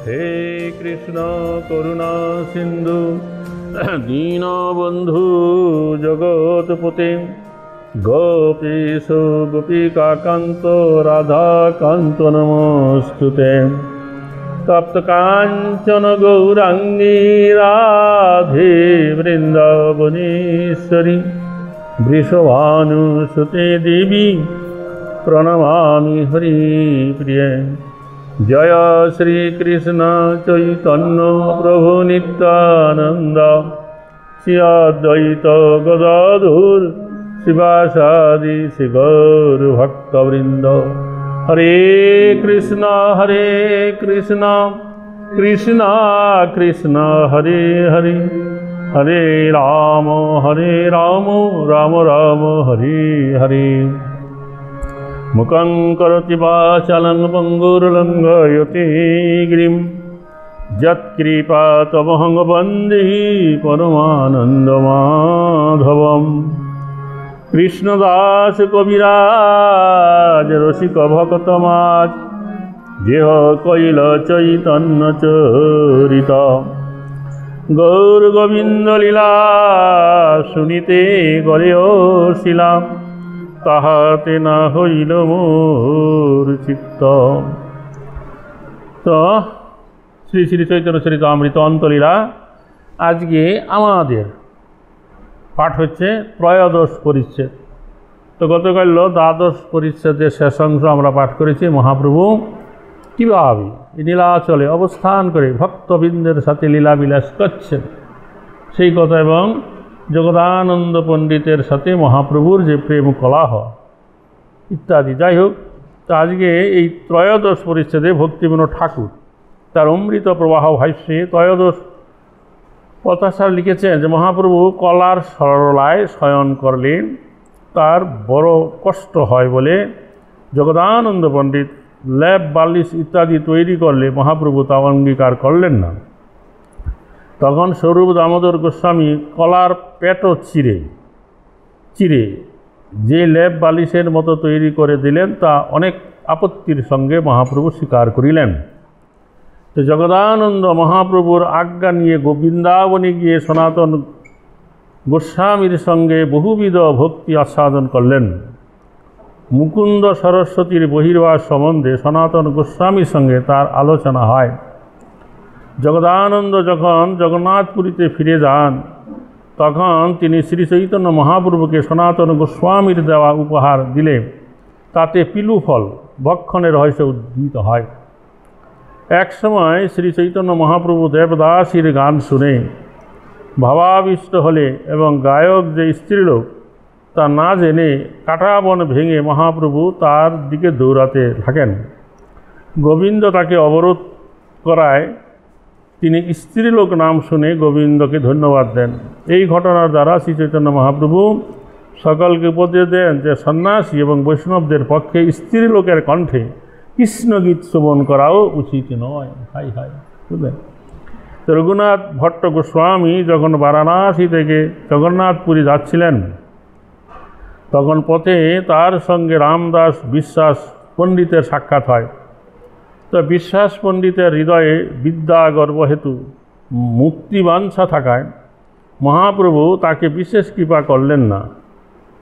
हे कृष्ण करुणा सिंधु दीनबंधु जगतपते गोपीश गोपिकाकांत राधाकांत नमोस्तुते तप्त कांचन गौरांगी राधे वृंदावनेश्वरी वृषभानुसुते देवी प्रणमामि हरिप्रिये। जय श्री कृष्ण चैतन्य प्रभु नित्यानंद श्री अद्वैत गदाधर शिवासादि श्री गौर भक्तवृंद। हरे कृष्ण कृष्ण कृष्ण हरे हरे हरे राम राम राम हरे हरे। मुखं करोति वाचालं पंगुर्लंघयते गिरिं यत्कृपातमहं वन्दे परमानन्दमाधवम्। कृष्णदास कविराज रसिक भक्तमाज देह कैल चैतन्य चरित गौर गोविंद लीला सुनीते गलेशिला তাহাতে না হইল মোর চিত্ত। তো শ্রী শ্রী চৈতন্য চরিতামৃত অন্তলীলা আজকে আমাদের পাঠ হচ্ছে ত্রয়োদশ পরিচ্ছেদ। তো গতকাল দ্বাদশ পরিচ্ছেদের শেষ অংশ আমরা পাঠ করেছি। মহাপ্রভু কীভাবে নীলাচলে অবস্থান করে ভক্তবৃন্দের সাথে লীলাবিলাস করছেন সেই কথা এবং জগদানন্দ পণ্ডিতের সাথে মহাপ্রভুর যে প্রেম কলাহ ইত্যাদি। যাই হোক, তো আজকে এই ত্রয়োদশ পরিচ্ছেদে ভক্তিবিনোদ ঠাকুর তার অমৃত প্রবাহ ভাষ্যে ত্রয়োদশ 50 লিখেছেন যে মহাপ্রভু কলার সরলায় শয়ন করলে তার বড় কষ্ট হয় বলে জগদানন্দ পণ্ডিত ল্যাব বালিশ ইত্যাদি তৈরি করলে মহাপ্রভু তা অঙ্গীকার করলেন না। তখন স্বরূপ দামোদর গোস্বামী কলার পেটও চিরে যে লেপ বালিশের মতো তৈরি করে দিলেন তা অনেক আপত্তির সঙ্গে মহাপ্রভু স্বীকার করিলেন। তো জগদানন্দ মহাপ্রভুর আজ্ঞা নিয়ে বৃন্দাবনে গিয়ে সনাতন গোস্বামীর সঙ্গে বহুবিধ ভক্তি আস্বাদন করলেন। মুকুন্দ সরস্বতীর বহির্বাস সম্বন্ধে সনাতন গোস্বামীর সঙ্গে তার আলোচনা হয়। জগদানন্দ যখন জগন্নাথপুরীতে ফিরে যান তখন তিনি শ্রী চৈতন্য মহাপ্রভুকে সনাতন গোস্বামীর দেওয়া উপহার দিলে তাতে পিলুফল ভক্ষণের রহস্য উদ্ভূত হয়। এক সময় শ্রী চৈতন্য মহাপ্রভু দেবদাসীর গান শুনে ভাবাবিষ্ট হলে এবং গায়ক যে স্ত্রীলোক তা না জেনে কাঁটাবন ভেঙে মহাপ্রভু তার দিকে দৌড়াতে থাকেন। গোবিন্দ তাকে অবরোধ করায় তিনি স্ত্রীলোক নাম শুনে গোবিন্দকে ধন্যবাদ দেন। এই ঘটনার দ্বারা শ্রী চৈতন্য মহাপ্রভু সকলকে উপদেশ দেন যে সন্ন্যাসী এবং বৈষ্ণবদের পক্ষে স্ত্রীলোকের কণ্ঠে কৃষ্ণগীত শ্রবণ করাও উচিত নয়। হাই হাই, বুঝলেন? তো রঘুনাথ ভট্ট গোস্বামী যখন বারাণসী থেকে জগন্নাথপুরী যাচ্ছিলেন তখন পথে তার সঙ্গে রামদাস বিশ্বাস পণ্ডিতের সাক্ষাৎ হয়। তো বিশ্বাস পণ্ডিতের হৃদয়ে বিদ্যা গর্ব হেতু মুক্তিবাঞ্ছা থাকায় মহাপ্রভু তাকে বিশেষ কৃপা করলেন না।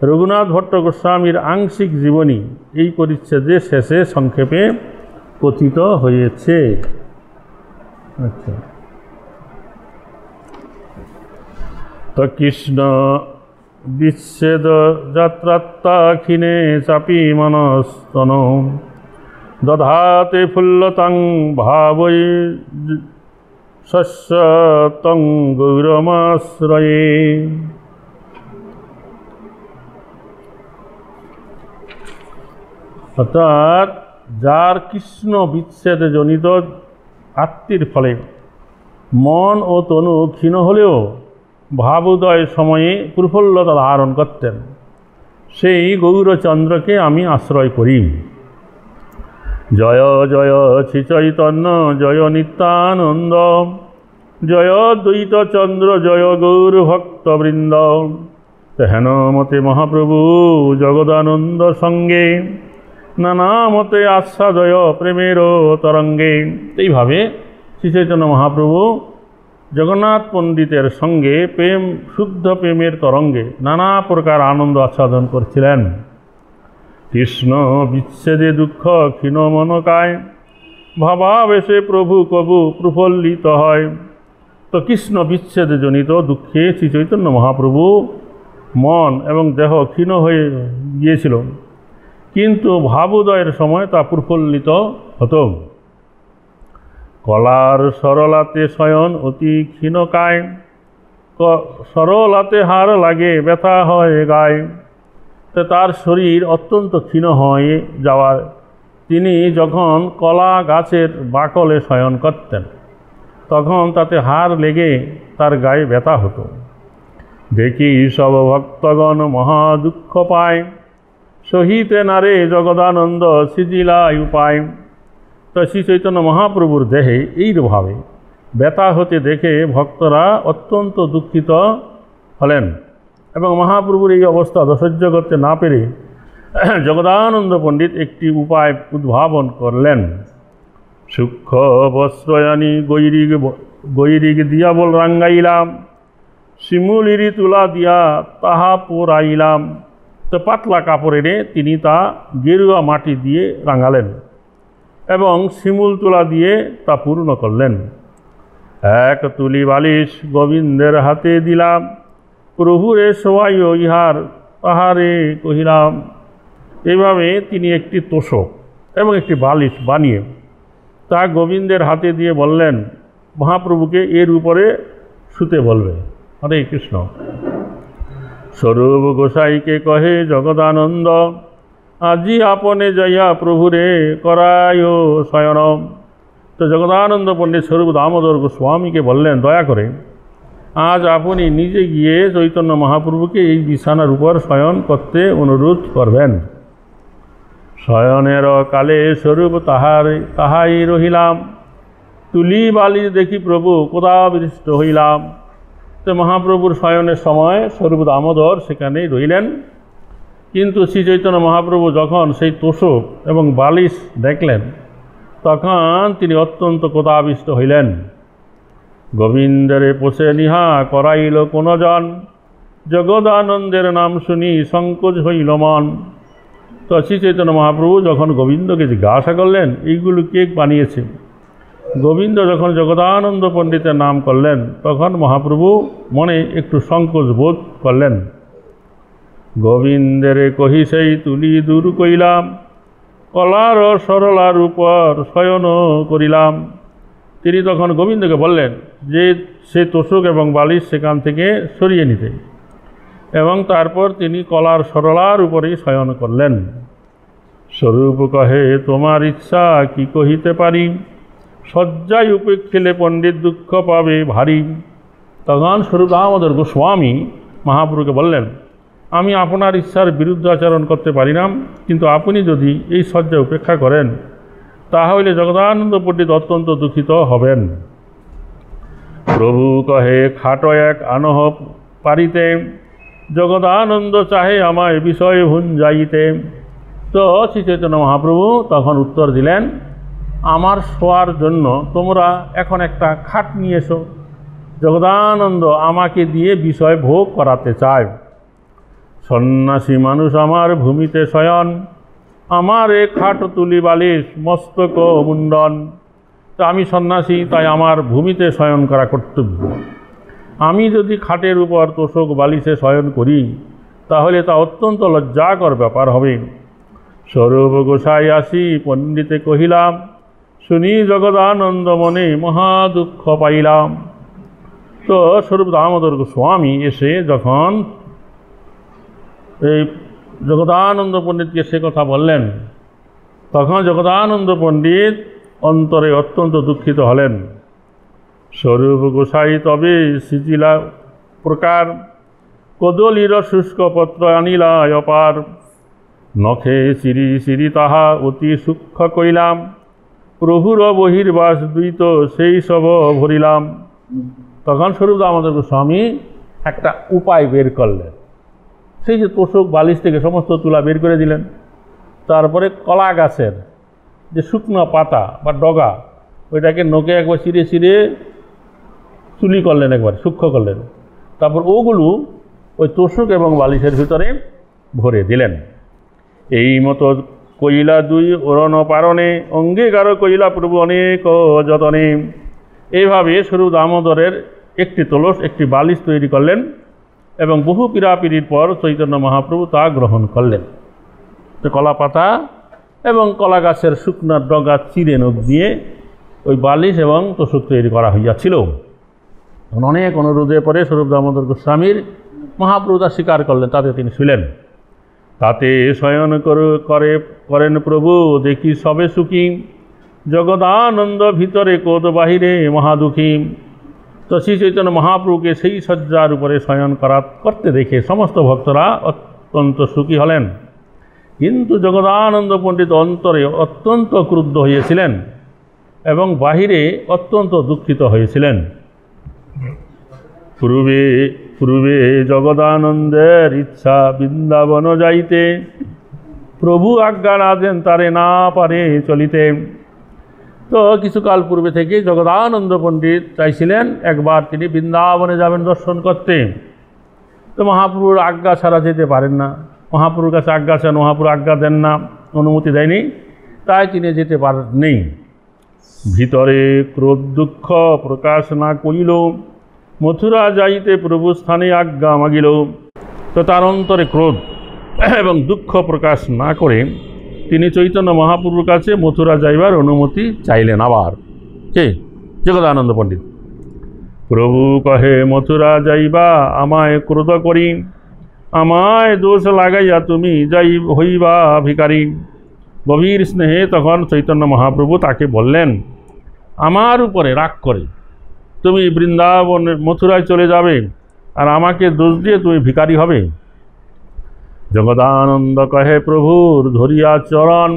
রঘুনাথ ভট্ট গোস্বামীর আংশিক জীবনী এই পরিচ্ছেদে শেষে সংক্ষেপে কথিত হয়েছে। আচ্ছা, তো কৃষ্ণ বিচ্ছেদ যাত্রাত্তাখিনে চাপি মনস্তন দধাতে ফুল্লতাং ভাবৈ শস্যতং গৌরমাশ্রয়ে। অর্থাৎ যার কৃষ্ণ বিচ্ছেদে জনিত আত্মীর ফলে মন ও তনু ক্ষীণ হলেও ভাবোদয় সময়ে প্রফুল্লতা ধারণ করতেন সেই গৌরচন্দ্রকে আমি আশ্রয় করি। জয় জয় শ্রী চৈতন্য জয় নিত্যানন্দ জয় দ্বৈত চন্দ্র জয় গৌর ভক্তবৃন্দ। হেন মতে মহাপ্রভু জগদানন্দ সঙ্গে নানা মতে আস্বাদয় প্রেমের তরঙ্গে। এইভাবে শ্রীচৈতন্য মহাপ্রভু জগন্নাথ পণ্ডিতের সঙ্গে শুদ্ধ প্রেমের তরঙ্গে নানা প্রকার আনন্দ আস্বাদন করছিলেন। কৃষ্ণ বিচ্ছেদে দুঃখ ক্ষীণ মনকায়, ভাবাবেশে প্রভু কবু প্রফুল্লিত হয়। তো কৃষ্ণ বিচ্ছেদে জনিত দুঃখে শ্রীচৈতন্য মহাপ্রভু মন এবং দেহ ক্ষীণ হয়ে গিয়েছিল, কিন্তু ভাবোদয়ের সময় তা প্রফুল্লিত হতো। কলার সরলাতে শয়ন অতি ক্ষীণকায়, সরলাতে হার লাগে ব্যথা হয় গায়ে। তো তার শরীর অত্যন্ত ক্ষীণ হয়ে যাওয়ার তিনি যখন কলা গাছের বাকলে শয়ন করতেন, তখন তাতে হার লেগে তার গায়ে ব্যথা হতো। দেখি সব ভক্তগণ মহা দুঃখ পায়, সহিতে নারে জগদানন্দ সিজিলাই উপায়। তো শ্রী চৈতন্য মহাপ্রভুর দেহে এইভাবে ব্যথা হতে দেখে ভক্তরা অত্যন্ত দুঃখিত হলেন এবং মহাপ্রভুর এই অবস্থা সহ্য করতে না পেরে জগদানন্দ পণ্ডিত একটি উপায় উদ্ভাবন করলেন। সূক্ষ্ম বস্ত্রয়ানি গৈরিগ দিয়া বল রাঙ্গাইলাম, শিমুলিরি তুলা দিয়া তাহা পোড়াইলাম। তো পাতলা কাপড় এনে তিনি তা গেরুয়া মাটি দিয়ে রাঙালেন এবং শিমুল তুলা দিয়ে তা পূর্ণ করলেন। এক তুলি বালিশ গোবিন্দের হাতে দিলাম, প্রভুরে সবাই ইহার তাহারে কহিলাম। এইভাবে তিনি একটি তোষক এবং একটি বালিশ বানিয়ে তা গোবিন্দের হাতে দিয়ে বললেন মহাপ্রভুকে এর উপরে শুতে বলবে। হরে কৃষ্ণ। স্বরূপ গোসাইকে কহে জগদানন্দ, আজি আপনে যাইয়া প্রভুরে করায় শয়ন। তো জগদানন্দ পণ্ডিত স্বরূপ দামোদর গোস্বামীকে বললেন, দয়া করে আজ আপনি নিজে গিয়ে চৈতন্য মহাপ্রভুকে এই বিছানার উপর শয়ন করতে অনুরোধ করবেন। শয়নের কালে স্বরূপ তাহাই রহিলাম, তুলি বালি দেখি প্রভু কোদাবৃষ্ট হইলাম। তো মহাপ্রভুর শয়নের সময় স্বরূপ দামোদর সেখানেই রইলেন, কিন্তু শ্রী চৈতন্য মহাপ্রভু যখন সেই তোষক এবং বালিশ দেখলেন তখন তিনি অত্যন্ত কোদাবিষ্ট হইলেন। গোবিন্দরে পোষে নিহা করাইল কোন জন, জগদানন্দের নাম শুনি সংকোচ হইল মন। তো শ্রী চৈতন্য মহাপ্রভু যখন গোবিন্দকে জিজ্ঞাসা করলেন এইগুলো কে বানিয়েছে, গোবিন্দ যখন জগদানন্দ পণ্ডিতের নাম করলেন তখন মহাপ্রভু মনে একটু সংকোচ বোধ করলেন। গোবিন্দের কহি সেই তুলি দূর কইলাম, কলার সরলার উপর শয়ন করিলাম। তিনি তখন গোবিন্দকে বললেন যে সে তোষক এবং বালিশ সেখান থেকে সরিয়ে নিতে, এবং তারপর তিনি কলার সরলার উপরেই শয়ন করলেন। স্বরূপ কহে তোমার ইচ্ছা কি কহিতে পারি, শয্যায় উপেক্ষিলে পণ্ডিত দুঃখ পাবে ভারী। তখন স্বরূপ দামোদর গোস্বামী মহাপ্রভুকে বললেন, আমি আপনার ইচ্ছার বিরুদ্ধে আচরণ করতে পারি না, কিন্তু আপনি যদি এই শয্যা উপেক্ষা করেন তাহলে জগদানন্দ পণ্ডিত অত্যন্ত দুঃখিত হবেন। প্রভু কহে খাটো এক আনহ পারিতে, জগদানন্দ চাহে আমায় বিষয় ভুঞ্জাইতে। তো শ্রী চৈতন্য মহাপ্রভু তখন উত্তর দিলেন, আমার শোয়ার জন্য তোমরা এখন একটা খাট নিয়ে এসো, জগদানন্দ আমাকে দিয়ে বিষয় ভোগ করাতে চায়। সন্ন্যাসী মানুষ আমার ভূমিতে শয়ন, আমার এ খাট তুলি বালিশ মস্তক মুন্ডন। তো আমি সন্ন্যাসী, তাই আমার ভূমিতে শয়ন করা কর্তব্য। আমি যদি খাটের উপর তোষক বালিশে শয়ন করি তাহলে তা অত্যন্ত লজ্জাকর ব্যাপার হবে। স্বরূপ গোসাই আসি পণ্ডিতে কহিলাম, শুনি জগদানন্দ মনে মহা দুঃখ পাইলাম। তো স্বরূপ দামোদর গোস্বামী এসে যখন এই জগদানন্দ পণ্ডিতকে সে কথা বললেন তখন জগদানন্দ পণ্ডিত অন্তরে অত্যন্ত দুঃখিত হলেন। স্বরূপ গোসাই তবে সিজিলা প্রকার, কদলীর শুষ্ক পত্র আনিলা অপার। নখে সিঁড়ি সিঁড়ি তাহা অতি সূক্ষ্ম কইলাম, প্রভুর বহির্বাস দ্বৈত সেই সব ভরিলাম। তখন স্বরূপ দামোদর গোস্বামী একটা উপায় বের করলেন। সেই যে তোষক বালিশ থেকে সমস্ত তুলা বের করে দিলেন, তারপরে কলা গাছের যে শুকনো পাতা বা ডগা ওইটাকে নোকে একবার চিরে চিরে চুলি করলেন, একবার সূক্ষ্ম করলেন, তারপর ওগুলো ওই তোষক এবং বালিশের ভিতরে ভরে দিলেন। এই মতো কইলা দুই ওরণ পারণে অঙ্গীকার কইলা প্রভু অনেক যতনে। এইভাবে স্বরূপ দামোদরের একটি তোলস একটি বালিশ তৈরি করলেন এবং বহু পীড়াপিড়ির পর চৈতন্য মহাপ্রভু তা গ্রহণ করলেন। তো কলা পাতা এবং কলা গাছের শুকনার ডগা চিরে নখ দিয়ে ওই বালিশ এবং তোষক তৈরি করা হইয়াছিল। অনেক অনুরোধের পরে স্বরূপ দামোদর গোস্বামীর মহাপ্রভু তা স্বীকার করলেন, তাতে তিনি শুলেন। তাতে শয়ন করেন প্রভু দেখি সবে সুখী, জগদানন্দ ভিতরে কোদ বাহিরে মহাদুখী। তো শ্রী চৈতন্য মহাপ্রভুকে সেই শয্যার উপরে শয়ন করতে দেখে সমস্ত ভক্তরা অত্যন্ত সুখী হলেন, কিন্তু জগদানন্দ পণ্ডিত অন্তরে অত্যন্ত ক্রুদ্ধ হয়েছিলেন এবং বাহিরে অত্যন্ত দুঃখিত হয়েছিলেন। পূর্বে জগদানন্দের ইচ্ছা বৃন্দাবন যাইতে, প্রভু আজ্ঞা না দেন তারে না পারে চলিতে। তো কিছুকাল পূর্বে থেকে জগদানন্দ পণ্ডিত চাইছিলেন একবার তিনি বৃন্দাবনে যাবেন দর্শন করতে। তো মহাপ্রভুর আজ্ঞা ছাড়া যেতে পারেন না, মহাপ্রভুর কাছে আজ্ঞা চান, মহাপ্রভু আজ্ঞা দেন না, অনুমতি দেয়নি, তাই তিনি যেতে পারেননি। ভিতরে ক্রোধ দুঃখ প্রকাশ না করিল, মথুরা যাইতে প্রভু স্থানে আজ্ঞা মাগিল। তো তার অন্তরে ক্রোধ এবং দুঃখ প্রকাশ না করে তিনি চৈতন্য মহাপ্রভুর কাছে মথুরা যাইবার অনুমতি চাইলেন। আবার কে? জগদানন্দ পণ্ডিত। প্রভু কহে মথুরা যাইবা আমায় ক্রোধ করি, আমায় দোষ লাগাইয়া তুমি যাই হইবা ভিখারি। গভীর স্নেহে তখন চৈতন্য মহাপ্রভু তাকে বললেন, আমার উপরে রাগ করে তুমি বৃন্দাবন মথুরায় চলে যাবে আর আমাকে দোষ দিয়ে তুমি ভিখারি হবে? জগদানন্দ কহে প্রভুর ধরিয়া চরণ,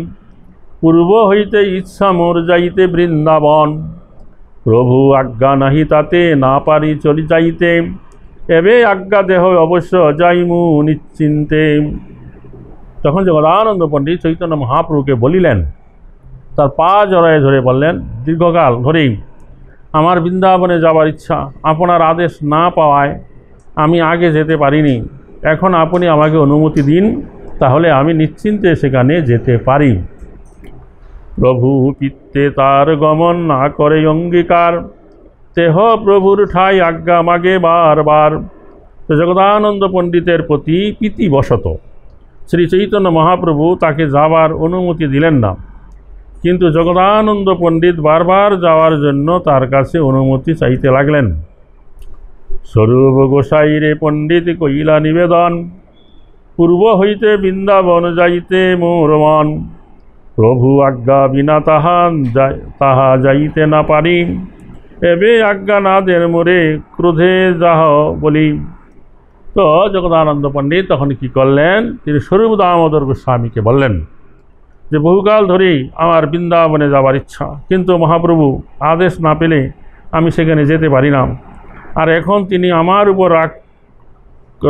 পূর্ব হইতে ইচ্ছা মোর যাইতে বৃন্দাবন। প্রভু আজ্ঞা নাহি তাতে না পারি চলি যাইতে, এবে আজ্ঞা দেহ অবশ্য যাইমু নিশ্চিন্তে। তখন জগদানন্দ পণ্ডিত চৈতন্য মহাপ্রভুকে বলিলেন, তার পা জড়ায় ধরে বললেন, দীর্ঘকাল ধরেই আমার বৃন্দাবনে যাবার ইচ্ছা, আপনার আদেশ না পাওয়ায় আমি আগে যেতে পারিনি, এখন আপনি আমাকে অনুমতি দিন, তাহলে আমি নিশ্চিন্তে সেখানে যেতে পারি। প্রভু পিত্তে তার গমন না করে অঙ্গীকার, তেহ প্রভুর ঠাই আজ্ঞা মাগে বারবার। তো জগদানন্দ পণ্ডিতের প্রতি প্রীতিবশত শ্রী চৈতন্য মহাপ্রভু তাকে যাবার অনুমতি দিলেন না, কিন্তু জগদানন্দ পণ্ডিত বারবার যাওয়ার জন্য তার কাছে অনুমতি চাইতে লাগলেন। স্বরূপ গোসাইরে পণ্ডিত কইলা নিবেদন, পূর্ব হইতে বৃন্দাবন যাইতে মোর মন। প্রভু আজ্ঞা বিনা তাহা যাইতে না পারি, এবে আজ্ঞা না দেন মোরে ক্রোধে যাহ বলি। তো জগদানন্দ পণ্ডিত তখন কি করলেন, তিনি স্বরূপ দামোদর গোস্বামীকে বললেন যে বহুকাল ধরেই আমার বৃন্দাবনে যাবার ইচ্ছা, কিন্তু মহাপ্রভু আদেশ না পেলে আমি সেখানে যেতে পারি না, আর এখন তিনি আমার উপর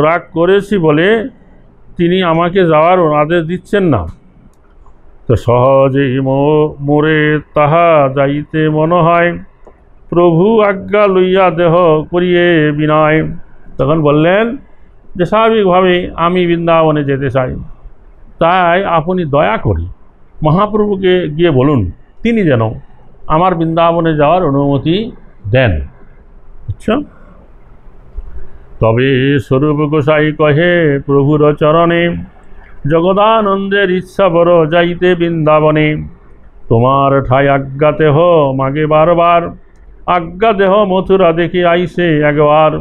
রাগ করেছি বলে তিনি আমাকে যাওয়ার আদেশ দিচ্ছেন না। তো সহজেই মোরে তাহা যাইতে মন হয়, প্রভু আজ্ঞা লইয়া দেহ করিয়ে বিনয়। তখন বললেন যে স্বাভাবিকভাবে আমি বৃন্দাবনে যেতে চাই, তাই আপনি দয়া করি মহাপ্রভুকে গিয়ে বলুন তিনি যেন আমার বৃন্দাবনে যাওয়ার অনুমতি দেন। আচ্ছা, তবে স্বরূপ গোসাই কহে প্রভুর চরণে, জগদানন্দের ইচ্ছা বড় যাইতে বৃন্দাবনে। তোমার ঠাই আজ্ঞা দেহ মাগে বারবার, আজ্ঞা দেহ মথুরা দেখে আইসে একবার।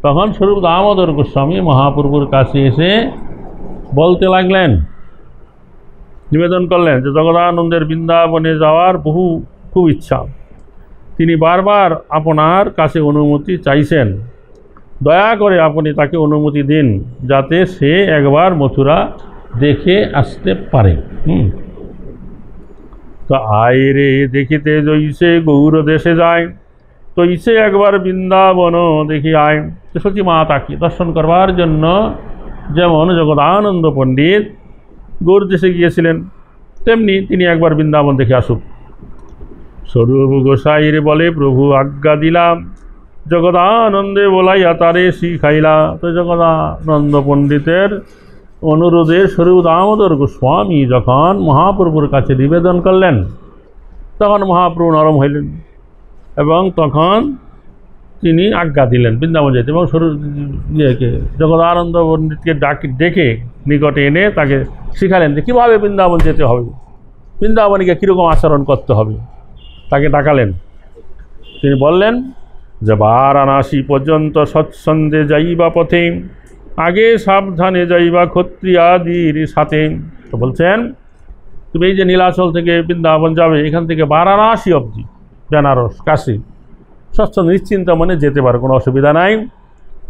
তখন স্বরূপ দামোদর গোস্বামী মহাপ্রভুর কাছে এসে বলতে লাগলেন, নিবেদন করলেন যে জগদানন্দের বৃন্দাবনে যাওয়ার খুব ইচ্ছা, তিনি বারবার আপনার কাছে অনুমতি চাইছেন, দয়া করে আপনি তাকে অনুমতি দিন যাতে সে একবার মথুরা দেখে আসতে পারে। তো আয় রে দেখিতে জৈসে গৌর দেশে যায়, তৈসে একবার বৃন্দাবন দেখি আয়। তো সচি মা তাকে দর্শন করবার জন্য যেমন জগদানন্দ পণ্ডিত গৌর দেশে গিয়েছিলেন, তেমনি তিনি একবার বৃন্দাবন দেখে আসুক। স্বরূপ গোসাইর বলে প্রভু আজ্ঞা দিলাম, জগদানন্দে বলাইয়া তারে শিখাইলা। তো জগদানন্দ পণ্ডিতের অনুরোধে স্বরূপ দামোদর গোস্বামী যখন মহাপ্রভুর কাছে নিবেদন করলেন, তখন মহাপ্রভু নরম হইলেন এবং তখন তিনি আজ্ঞা দিলেন বৃন্দাবন যেতে। এবং জগদানন্দ পণ্ডিতকে ডেকে নিকটে এনে তাকে শিখালেন যে কীভাবে বৃন্দাবন যেতে হবে, বৃন্দাবনীকে কীরকম আচরণ করতে হবে। তাকে ডাকালেন, তিনি বললেন যে বারাণসী পর্যন্ত সৎসন্ধে যাইবা পথে, আগে সাবধানে যাইবা ক্ষত্রিয়াদির সাথে। তো বলছেন তুমি এই যে নীলাচল থেকে বৃন্দাবন যাবে, এখান থেকে বারাণসী অবধি, বেনারস কাশী সচ্ছন্দ নিশ্চিন্ত মনে যেতে পারো, কোনো অসুবিধা নাই।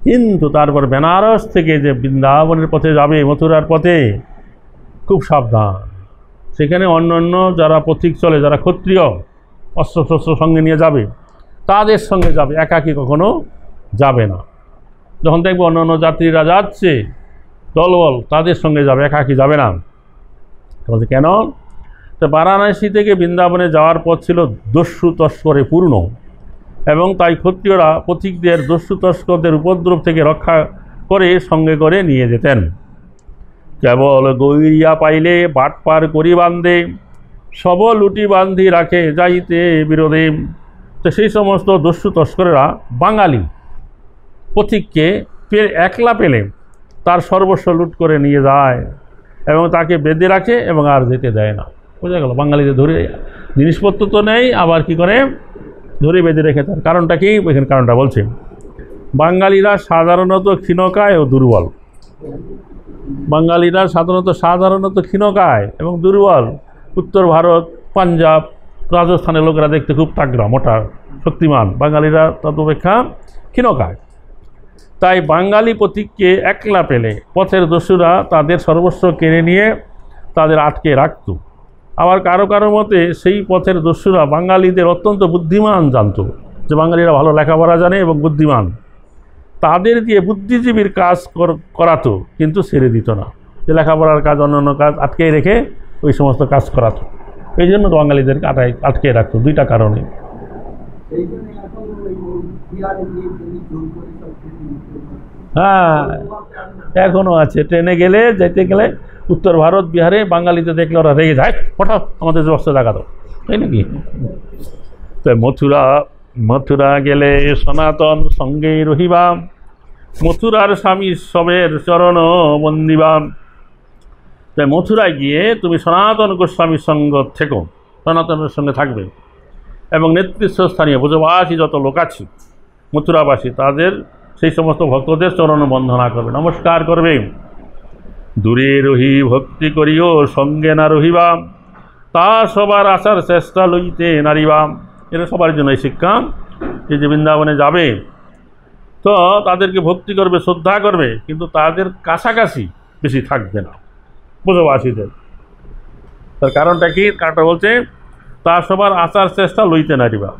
কিন্তু তারপর বেনারস থেকে যে বৃন্দাবনের পথে যাবে, মথুরার পথে, খুব সাবধান। সেখানে অন্য অন্য যারা পথিক চলে, যারা ক্ষত্রিয় অস্ত্রশস্ত্র সঙ্গে নিয়ে যাবে, তাদের সঙ্গে যাবে, একাকী কখনো যাবে না। যখন দেখবে অন্য অন্য যাত্রীরা যাচ্ছে দলবল, তাদের সঙ্গে যাবে, একাকী যাবে না। বলছে কেন? তো বারাণসী থেকে বৃন্দাবনে যাওয়ার পথ ছিল দস্যু তস্করে পূর্ণ, এবং তাই ক্ষত্রিয়রা পথিকদের দস্যু তস্করদের উপদ্রব থেকে রক্ষা করে সঙ্গে করে নিয়ে যেতেন। কেবল গৈরিয়া পাইলে বাট পার করি বান্ধে, সব লুটি বান্ধি রাখে যাইতে বিরোধে। তো সেই সমস্ত দস্যু তস্করেরা বাঙালি পথিককে একলা পেলে তার সর্বস্ব লুট করে নিয়ে যায় এবং তাকে বেঁধে রাখে এবং আর যেতে দেয় না। বোঝা গেল? বাঙালিদের ধরে জিনিসপত্র তো নেই, আবার কি করে ধরে বেঁধে রেখে। তার কারণটা কি? ওইখানে কারণটা বলছে, বাঙালিরা সাধারণত ক্ষীণকায় ও দুর্বল। বাঙালিরা সাধারণত ক্ষীণকায় এবং দুর্বল। উত্তর ভারত, পাঞ্জাব, রাজস্থানের লোকেরা দেখতে খুব তাগড়া, মোটা, শক্তিমান। বাঙালিরা তদপেক্ষা ক্ষীণকায়। তাই বাঙালি পথিককে একলা পেলে পথের দস্যুরা তাদের সর্বস্ব কেড়ে নিয়ে তাদের আটকে রাখত। আবার কারো কারো মতে সেই পথের দস্যুরা বাঙালিদের অত্যন্ত বুদ্ধিমান জানত, যে বাঙালিরা ভালো লেখাপড়া জানে এবং বুদ্ধিমান, তাদের দিয়ে বুদ্ধিজীবীর কাজ করাতো, কিন্তু ছেড়ে দিত না। যে লেখাপড়ার কাজ, অন্যান্য কাজ আটকে রেখে ওই সমস্ত কাজ করাতো। এই জন্য বাঙালিদেরকে আটকে রাখতো, দুইটা কারণে। হ্যাঁ, এখনও আছে। ট্রেনে গেলে, যেতে গেলে উত্তর ভারত, বিহারে বাঙালিতে দেখলে ওরা রেগে যায়, হঠাৎ আমাদের ব্যবস্থা দেখা দাও, তাই নাকি? তো মথুরা গেলে সনাতন সঙ্গে রহিবা, মথুরার স্বামী সবের চরণ বন্দিবাম। তাই মথুরায় গিয়ে তুমি সনাতন গোস্বামীর সঙ্গ থেকো, সনাতনের সঙ্গে থাকবে এবং নেতৃস্থানীয় ব্রজবাসী যত লোক আছে মথুরাবাসী, তাদের সেই সমস্ত ভক্তদের চরণ বন্দনা করবে, নমস্কার করবে। দূরে রহি ভক্তি করিও, সঙ্গে না রহিবা, তা সবার আসার চেষ্টা লইতে নারিবাম। এটা সবার জন্য এই শিক্ষা, যে বৃন্দাবনে যাবে তো তাদেরকে ভক্তি করবে, শ্রদ্ধা করবে, কিন্তু তাদের কাছাকাছি বেশি থাকবে না ব্রজবাসীদের। তার কারণটা কি? কারণটা বলছে, তা সবার আচার চেষ্টা লইতে নারিবা।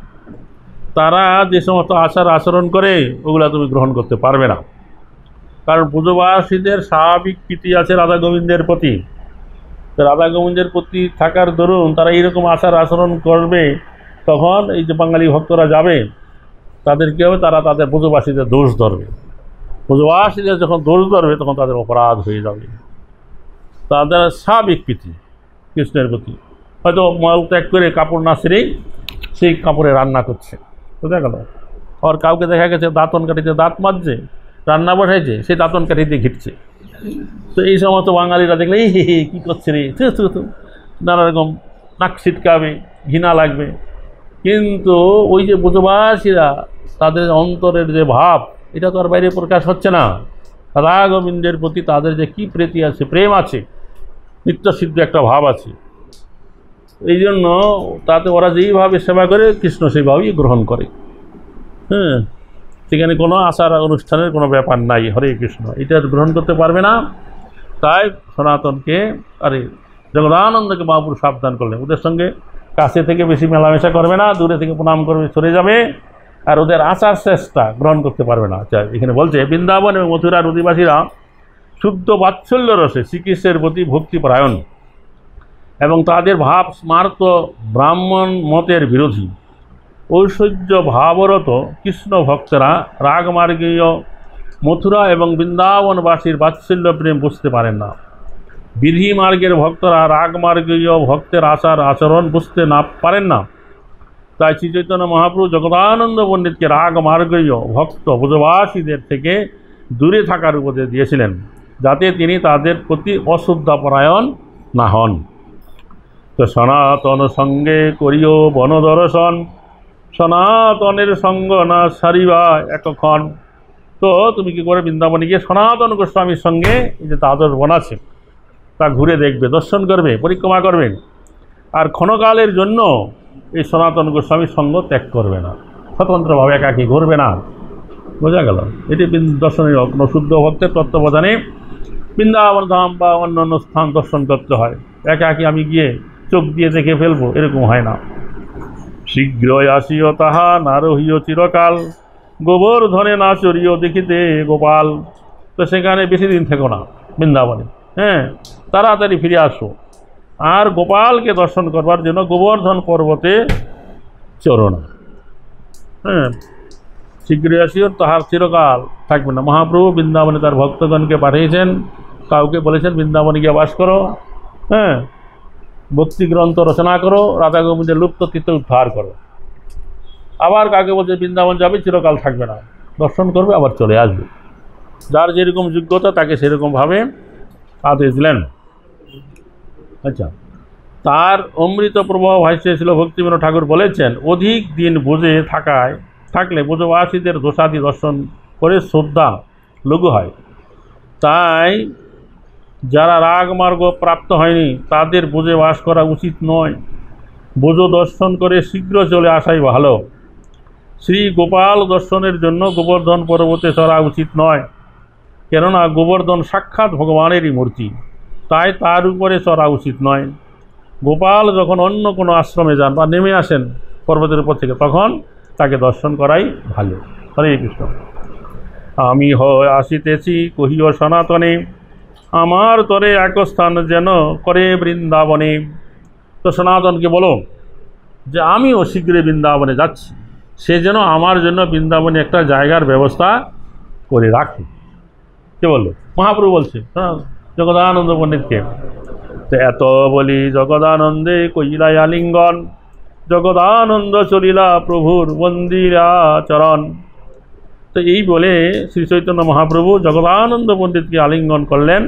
তারা যে সমস্ত আচার আচরণ করে ওগুলা তুমি গ্রহণ করতে পারবে না। কারণ ব্রজবাসীদের স্বাভাবিক প্রীতি আছে রাধা গোবিন্দের প্রতি। রাধা গোবিন্দের প্রতি থাকার দরুন তারা এইরকম আচার আচরণ করবে। তখন এই যে বাঙালি ভক্তরা যাবে, তাদের কী হবে? তারা তাদের ব্রজবাসীদের দোষ ধরবে। ব্রজবাসীদের যখন দোষ ধরবে তখন তাদের অপরাধ হয়ে যাবে। তাদের স্বাভাবিক প্রীতি কৃষ্ণের প্রতি, হয়তো মল ত্যাগ করে কাপড় না ছেড়েই সেই কাপড়ে রান্না করছে, বুঝা গেল? আর কাউকে দেখা গেছে দাঁতন কাঠিতে দাঁত মাজছে, রান্না বসাইছে, সে দাঁতন কাঠি দিয়ে ঘিটছে। তো এই সমস্ত বাঙালিরা দেখলে এই কী করছে রে, নানা রকম নাক ছিটকাবে, ঘৃণা লাগবে। কিন্তু ওই যে ব্রজবাসীরা, তাদের অন্তরের যে ভাব, এটা তো আর বাইরে প্রকাশ হচ্ছে না। রাধা গোবিন্দের প্রতি তাদের যে কী প্রীতি আছে, প্রেম আছে, নিত্যসিদ্ধ একটা ভাব আছে। এই জন্য তাতে ওরা যেইভাবে সেবা করে কৃষ্ণ সেইভাবেই গ্রহণ করে। হ্যাঁ, সেখানে কোনো আচার অনুষ্ঠানের কোনো ব্যাপার নাই, হরে কৃষ্ণ এটা গ্রহণ করতে পারবে না। তাই সনাতনকে, জগদানন্দকে মহাপুরুষ সাবধান করলেন, ওদের সঙ্গে কাছে থেকে বেশি মেলামেশা করবে না, দূরে থেকে প্রণাম করবে, সরে যাবে, আর ওদের আচার চেষ্টা গ্রহণ করতে পারবে না। আচ্ছা, এখানে বলছে বৃন্দাবন এবং মথুরার অধিবাসীরা শুদ্ধ বাৎসল্য রসে শ্রীকৃষ্ণের প্রতি ভক্তিপরায়ণ এবং তাদের ভাব স্মার্ত ব্রাহ্মণ মতের বিরোধী। ঐশ্বর্য ভাবরত কৃষ্ণ ভক্তরা রাগমার্গীয় মথুরা এবং বৃন্দাবনবাসীর বাৎসল্য প্রেম বুঝতে পারেন না। বিধি মার্গের ভক্তরা রাগমার্গীয় ভক্তের আচার আচরণ বুঝতে না পারেন না। তাই শ্রী চৈতন্য মহাপ্রভু জগদানন্দ পণ্ডিতকে রাগমার্গীয় ভক্ত ব্রজবাসীদের থেকে দূরে থাকার উপদেশ দিয়েছিলেন, যাতে তিনি তাদের প্রতি অশ্রদ্ধাপরায়ণ না হন। তো সনাতন সঙ্গে করিও বনদর্শন, সনাতনের সঙ্গ না সারিবা একক্ষণ। তো তুমি কি করে বৃন্দাবনে গিয়ে সনাতন গোস্বামীর সঙ্গে এই যে দ্বাদশ বন আছে তা ঘুরে দেখবে, দর্শন করবে, পরিক্রমা করবে, আর ক্ষণকালের জন্য এই সনাতন গোস্বামীর সঙ্গ ত্যাগ করবে না, স্বতন্ত্রভাবে একাকী ঘুরবে না। বোঝা গেল? এটি দর্শনের কোনো শুদ্ধ ভক্তের তত্ত্বাবধানে বৃন্দাবন ধাম বা অন্য অন্য স্থান দর্শন করতে হয়। একাকী আমি গিয়ে চোখ দিয়ে দেখে ফেলবো, এরকম হয় না। শীঘ্রই আসিও তাহা না রহিও চিরকাল, গোবর্ধনে না চড়িও দেখিতে গোপাল। তো সেখানে বেশি দিন থেকো না বৃন্দাবনে, হ্যাঁ, তাড়াতাড়ি ফিরে আসো, আর গোপালকে দর্শন করবার জন্য গোবর্ধন পর্বতে চড়ো না। হ্যাঁ, শীঘ্রই আসিও তাহার চিরকাল থাকবে না। মহাপ্রভু বৃন্দাবনে তার ভক্তগণকে পাঠিয়েছেন, কাউকে বলেছেন বৃন্দাবনে গিয়ে বাস করো, হ্যাঁ, ভক্তি গ্রন্থ রচনা করো, রাধা গোবিন্দের লুপ্ত চিত্ত উদ্ধার করো। আবার কাকে বলছে বৃন্দাবন যাবে, চিরকাল থাকবে না, দর্শন করবে, আবার চলে আসবে। যার যেরকম যোগ্যতা তাকে সেরকমভাবে আদেশ দিলেন। আচ্ছা, তার অমৃত প্রবাহ ভাষ্যে ছিল ভক্তিবিনোদ ঠাকুর বলেছেন, অধিক দিন বুঝে থাকলে ব্রজবাসীদের দোষাদি দর্শন করে শ্রদ্ধা লঘু হয়। তাই যারা রাগমার্গ প্রাপ্ত হয়নি তাদের বুঝে বাস করা উচিত নয়। ব্রজ দর্শন করে শীঘ্র চলে আসাই ভালো। শ্রী গোপাল দর্শনের জন্য গোবর্ধন পর্বতে চড়া উচিত নয়, কেননা গোবর্ধন সাক্ষাৎ ভগবানেরই মূর্তি, তাই তার উপরে চড়া উচিত নয়। গোপাল যখন অন্য কোনো আশ্রমে যান বা নেমে আসেন পর্বতের উপর থেকে, তখন তাকে দর্শন করাই ভালো। হরে কৃষ্ণ। আমি হয় আসিতেছি কহিও সনাতনে, আমার তরে এক স্থান যেন করে বৃন্দাবনে। তো সনাতনকে বলো যে আমিও শীঘ্রই বৃন্দাবনে যাচ্ছি, সে যেন আমার জন্য বৃন্দাবনে একটা জায়গার ব্যবস্থা করে রাখে। কে বললো? মহাপ্রভু বলছে জগদানন্দ পণ্ডিতকে। তো এত বলি জগদানন্দে কইলাই আলিঙ্গন, জগদানন্দ চলিলা প্রভুর মন্দিরা চরণ। তো এই বলে শ্রী চৈতন্য মহাপ্রভু জগদানন্দ পণ্ডিতকে আলিঙ্গন করলেন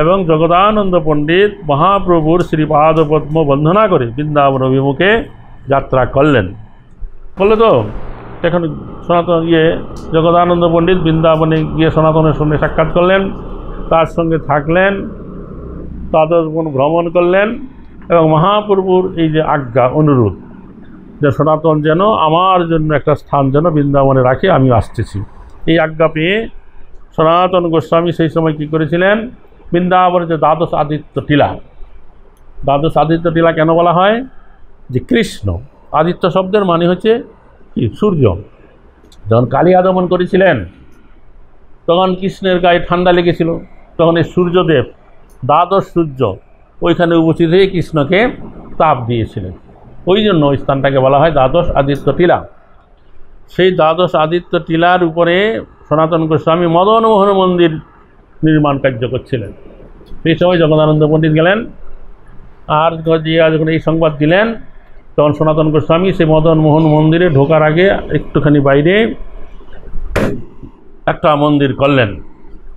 এবং জগদানন্দ পণ্ডিত মহাপ্রভুর শ্রীপাদপদ্ম বন্দনা করে বৃন্দাবন অভিমুখে যাত্রা করলেন। বললো তো এখন সনাতন জগদানন্দ পণ্ডিত বৃন্দাবনে গিয়ে সনাতনের সঙ্গে সাক্ষাৎ করলেন, তার সঙ্গে থাকলেন, তাদের ভ্রমণ করলেন এবং মহাপ্রভুর এই যে আজ্ঞা অনুরোধ যে সনাতন যেন আমার জন্য একটা স্থান যেন বৃন্দাবনে রাখে, আমি আসতেছি, এই আজ্ঞা পেয়ে সনাতন গোস্বামী সেই সময় কী করেছিলেন, বৃন্দাবনে যে দ্বাদশ আদিত্য টিলা, দ্বাদশ আদিত্য টিলা কেন বলা হয়? যে কৃষ্ণ, আদিত্য শব্দের মানে হচ্ছে কি? সূর্য। যখন কালী আগমন করেছিলেন তখন কৃষ্ণের গায়ে ঠান্ডা লেগেছিল, তখন এই সূর্যদেব দ্বাদশ সূর্য ওইখানে উপস্থিত হয়ে কৃষ্ণকে তাপ দিয়েছিলেন। ওই জন্য ওই স্থানটাকে বলা হয় দ্বাদশ আদিত্য টিলা। সেই দ্বাদশ আদিত্য টিলার উপরে সনাতন গোস্বামী মদনমোহন মন্দির নির্মাণ কার্য করছিলেন। সেই সময় জগদানন্দ পণ্ডিত গেলেন, আর যখন এই সংবাদ দিলেন তখন সনাতন গোস্বামী সেই মদনমোহন মন্দিরে ঢোকার আগে একটুখানি বাইরে একটা মন্দির করলেন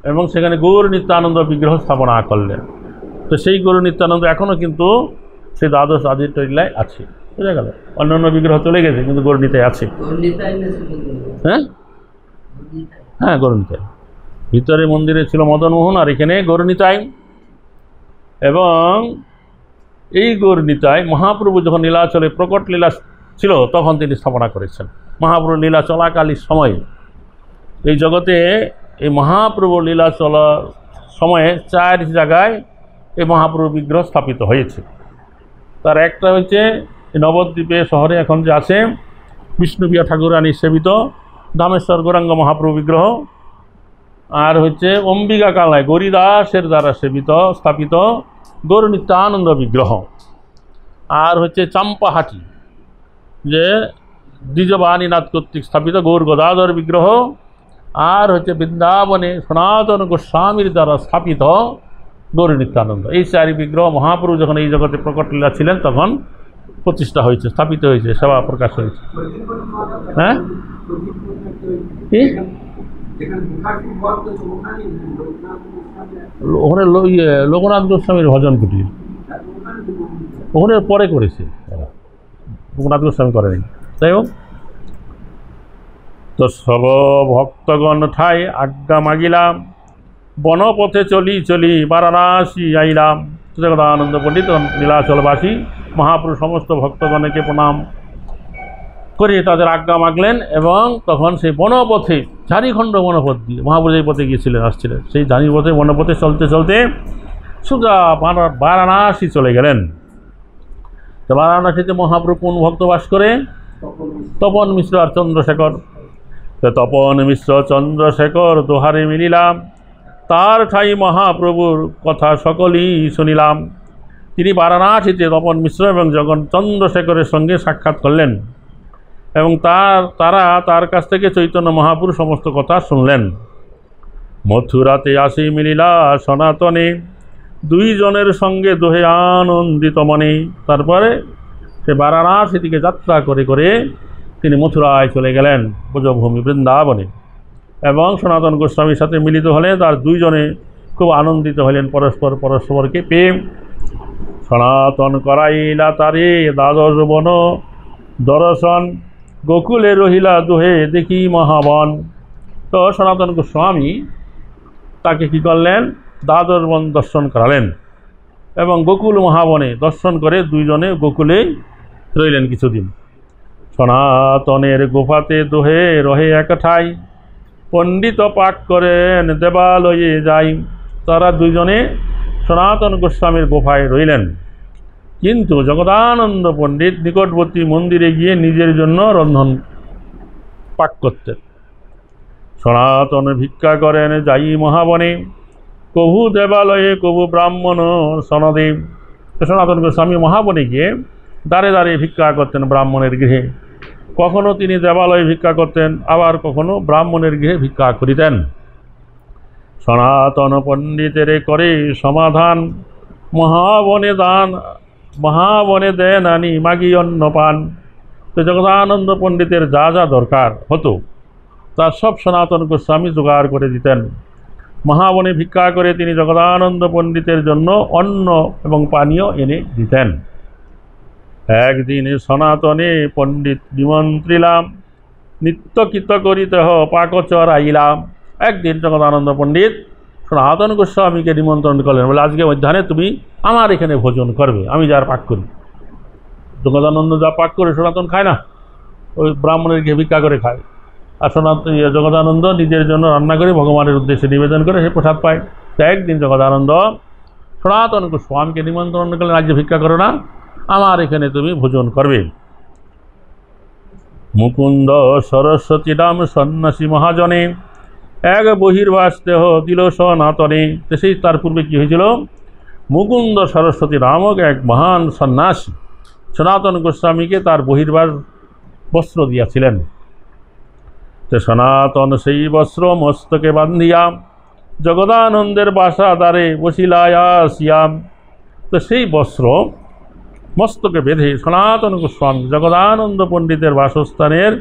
এবং সেখানে গৌর নিত্যানন্দ বিগ্রহ স্থাপনা করলেন। তো সেই গৌর নিত্যানন্দ এখনও কিন্তু সেই দ্বাদশ আদিত্য টিলায় আছে, বুঝা গেল? অন্যান্য বিগ্রহ চলে গেছে কিন্তু গৌর নিতাই আছে। হ্যাঁ হ্যাঁ, গৌর নিতাই। ভিতরে মন্দিরে ছিল মদনমোহন আর এখানে গৌর নিতাই। এবং এই গৌর নিতাই মহাপ্রভু যখন লীলাচলে প্রকট লীলা ছিল তখন তিনি স্থাপনা করেছেন। মহাপ্রভু লীলা চলাকালীন সময়ে এই জগতে এই মহাপ্রভু লীলা চলা সময়ে 4 জায়গায় এই মহাপ্রভু বিগ্রহ স্থাপিত হয়েছে। তার একটা হচ্ছে নবদ্বীপে শহরে এখন যে আছে বিষ্ণুপ্রিয়া ঠাকুরানী সেবিত দামেশ্বর গৌরাঙ্গ মহাপ্রভু বিগ্রহ, আর হচ্ছে অম্বিকা কালায় গরিদাসের দ্বারা সেবিত স্থাপিত গৌর নিত্যানন্দ বিগ্রহ, আর হচ্ছে চাম্পাহাটি যে দ্বিজবাণীনাথ কর্তৃক স্থাপিত গৌর গদাধর বিগ্রহ, আর হচ্ছে বৃন্দাবনে সনাতন গোস্বামীর দ্বারা স্থাপিত গৌর নিত্যানন্দ। এই চারি বিগ্রহ মহাপ্রভু যখন এই জগতে প্রকট লীলা ছিলেন তখন প্রতিষ্ঠা হয়েছে, স্থাপিত হয়েছে, সেবা প্রকাশ হয়েছে। হ্যাঁ কি ওখানে লোকনাথ গোস্বামীর ভজন কুটির ওখানে পরে করেছে, লোকনাথ গোস্বামী করেনি। যাই হোক, তো সব ভক্তগণ ঠাই আজ্ঞা মাগিলাম, বনপথে চলি চলি বারাণসী আইলাম। জগদানন্দ পণ্ডিত নীলাচলবাসী মহাপ্রভু সমস্ত ভক্তগণকে প্রণাম করে তাদের আজ্ঞা মাগলেন, এবং তখন সেই বনপথে ঝাড়িখণ্ড বনপথ দিয়ে মহাপ্রভু এই পথে গিয়েছিলেন আসছিলেন, সেই ঝাড়িপথে বনপথে চলতে চলতে সোজা বারাণসী চলে গেলেন। তো বারাণসীতে মহাপ্রভু কোন ভক্ত বাস করে? তপন মিশ্র আর চন্দ্রশেখর। তো তপন মিশ্র চন্দ্রশেখর দোহারে মিলিলাম, তার ঠাই মহাপ্রভুর কথা সকলেই শুনিলাম। তিনি বারাণসীতে তপন মিশ্র এবং চন্দ্রশেখরের সঙ্গে সাক্ষাৎ করলেন, এবং তারা তার কাছ থেকে চৈতন্য মহাপুরুষ সমস্ত কথা শুনলেন। মথুরাতে আসি মিলিলা সনাতনে, দুইজনের সঙ্গে দোহে আনন্দিত মনে। তারপরে সে বারাণসী থেকে যাত্রা করে করে তিনি মথুরায় চলে গেলেন, ব্রজভূমি বৃন্দাবনে, এবং সনাতন গোস্বামীর সাথে মিলিত হলে তার দুইজনে খুব আনন্দিত হলেন পরস্পরকে পেয়ে। সনাতন করাইলা তারে দ্বাদশ বন দর্শন, গোকুলে রহিলা দুহে দেখি মহাবন। তো সনাতন গোস্বামী তাকে কী করলেন? দ্বাদশ বন দর্শন করালেন, এবং গোকুল মহাবনে দর্শন করে দুইজনে গোকুলে রইলেন কিছুদিন। সনাতনের গুফাতে দোহে রহে এক ঠাই, পণ্ডিত পাঠ করেন দেবালয়ে যাই। তারা দুইজনে সনাতন গোস্বামীর গুফায় রইলেন, কিন্তু জগদানন্দ পণ্ডিত নিকটবর্তী মন্দিরে গিয়ে নিজের জন্য রন্ধন পাক করতেন। সনাতন ভিক্ষা করেন যাই মহাবনে, কভু দেবালয়ে কভু ব্রাহ্মণ সনদে। সনাতন গোস্বামী মহাবনে গিয়ে দ্বারে দ্বারে ভিক্ষা করতেন ব্রাহ্মণের গৃহে, কখনো তিনি দেবালয়ে ভিক্ষা করতেন, আবার কখনো ব্রাহ্মণের গৃহে ভিক্ষা করিতেন। সনাতন পণ্ডিতের করে সমাধান, মহাবনে দেন আনি মাগি অন্ন পান। তো জগদানন্দ পণ্ডিতের যা যা দরকার হতো তার সব সনাতন গোস্বামী জোগাড় করে দিতেন। মহাবনে ভিক্ষা করে তিনি জগদানন্দ পণ্ডিতের জন্য অন্ন এবং পানীয় এনে দিতেন। একদিন সনাতনে পণ্ডিত নিমন্ত্রিলাম, নিত্যকৃত করিতে পাকচর আইলাম। একদিন জগদানন্দ পণ্ডিত সনাতন গোস্বামীকে নিমন্ত্রণ করলেন, বলে আজকে মধ্যাহ্নে তুমি আমার এখানে ভোজন করবে, আমি যার পাক করি। জগদানন্দ যা পাক করে সনাতন খায় না, ওই ব্রাহ্মণের গিয়ে ভিক্ষা করে খায়, আর জগদানন্দ নিজের জন্য রান্না করে ভগবানের উদ্দেশ্যে নিবেদন করে সে প্রসাদ পায়। তো একদিন জগদানন্দ সনাতন গোস্বামীকে নিমন্ত্রণ করলেন, আজকে ভিক্ষা করো না, আমার এখানে তুমি ভোজন করবে। মুকুন্দ সরস্বতী নাম সন্ন্যাসী মহাজনে, এক বহির্বাস দেহ দিল সনাতনে। তো সেই তার পূর্বে কী হয়েছিল? মুকুন্দ সরস্বতী নামক এক মহান সন্ন্যাসী সনাতন গোস্বামীকে তার বহির্বাস বস্ত্র দিয়াছিলেন। তো সনাতন সেই বস্ত্র মস্তকে বান্ধিয়া জগদানন্দের বাসা দ্বারে বসিলায়া আসিয়াম। তো সেই বস্ত্র মস্তকে বেঁধে সনাতন গোস্বামী জগদানন্দ পণ্ডিতের বাসস্থানের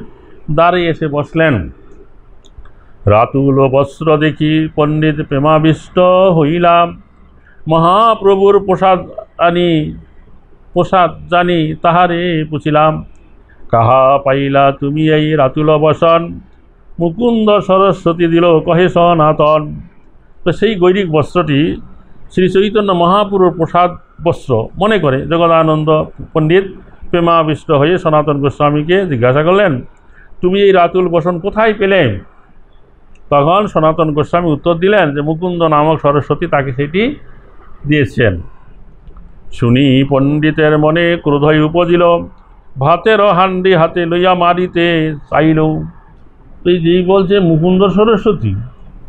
দ্বারে এসে বসলেন। রাতুল বস্ত্র দেখি পণ্ডিত প্রেমাবিষ্ট হইলাম, মহাপ্রভুর প্রসাদ জানি তাহারে পুছিলাম। কাহা পাইলা তুমি এই রাতুল বসন, মুকুন্দ সরস্বতী দিল কহে সনাতন। তো সেই গৈরিক বস্ত্রটি শ্রী চৈতন্য মহাপ্রভুর প্রসাদ বস্ত্র মনে করে জগদানন্দ পণ্ডিত প্রেমাবিষ্ট হয়ে সনাতন গোস্বামীকে জিজ্ঞাসা করলেন, তুমি এই রাতুল বসন কোথায় পেলে? তখন সনাতন গোস্বামী উত্তর দিলেন যে মুকুন্দ নামক সরস্বতী তাকে সেটি দিয়েছেন। শুনি পণ্ডিতের মনে ক্রোধই উপজিল, ভাতের হান্ডি হাতে লইয়া মারিতে চাইল। তো যেই বলছে মুকুন্দ সরস্বতী,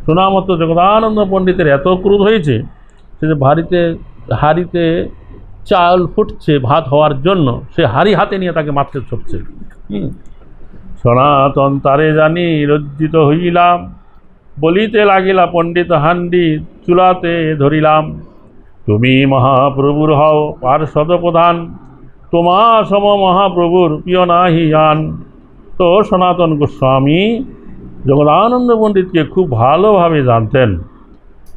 শোনা মতো জগদানন্দ পণ্ডিতের এত ক্রোধ হয়েছে সে যে হাঁড়িতে চাল ফুটছে ভাত হওয়ার জন্য, সে হাঁড়ি হাতে নিয়ে তাকে মারতে ছুটছে। সনাতন তারে জানি লজ্জিত হইলাম, বলিতে লাগিলা পণ্ডিত হান্ডি চুলাতে ধরিলাম। তুমি মহাপ্রভুর হও পার্ষদ প্রধান, তোমা সম মহাপ্রভুর প্রিয় নাহি আন। তো সনাতন গোস্বামী জগদানন্দ পণ্ডিতকে খুব ভালোভাবে জানতেন,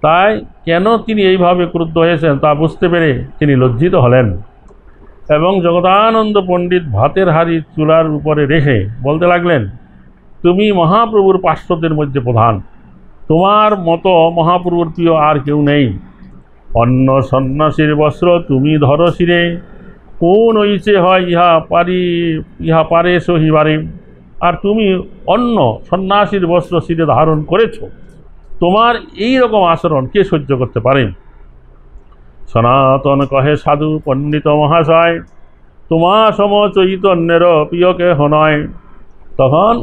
তাই কেন তিনি এইভাবে ক্রুদ্ধ হয়েছেন তা বুঝতে পেরে তিনি লজ্জিত হলেন এবং জগদানন্দ পণ্ডিত ভাতের হাঁড়ি চুলার উপরে রেখে বলতে লাগলেন, তুমি মহাপ্রভুর পার্শ্বদের মধ্যে প্রধান, তোমার মতো মহাপ্রভুর প্রিয় আর কেউ নেই। অন্য সন্ন্যাসীর বস্ত্র তুমি ধরো শিরে, কোন ইচ্ছে হয় ইহা পারে সহিবারে। আর তুমি অন্য সন্ন্যাসীর বস্ত্র শিরে ধারণ করেছ, তোমার এই রকম আচরণ কে সহ্য করতে পারে? সনাতন কহে সাধু পণ্ডিত মহাশয়, তোমা সম চৈতন্যের প্রিয় কেহ নয়। তখন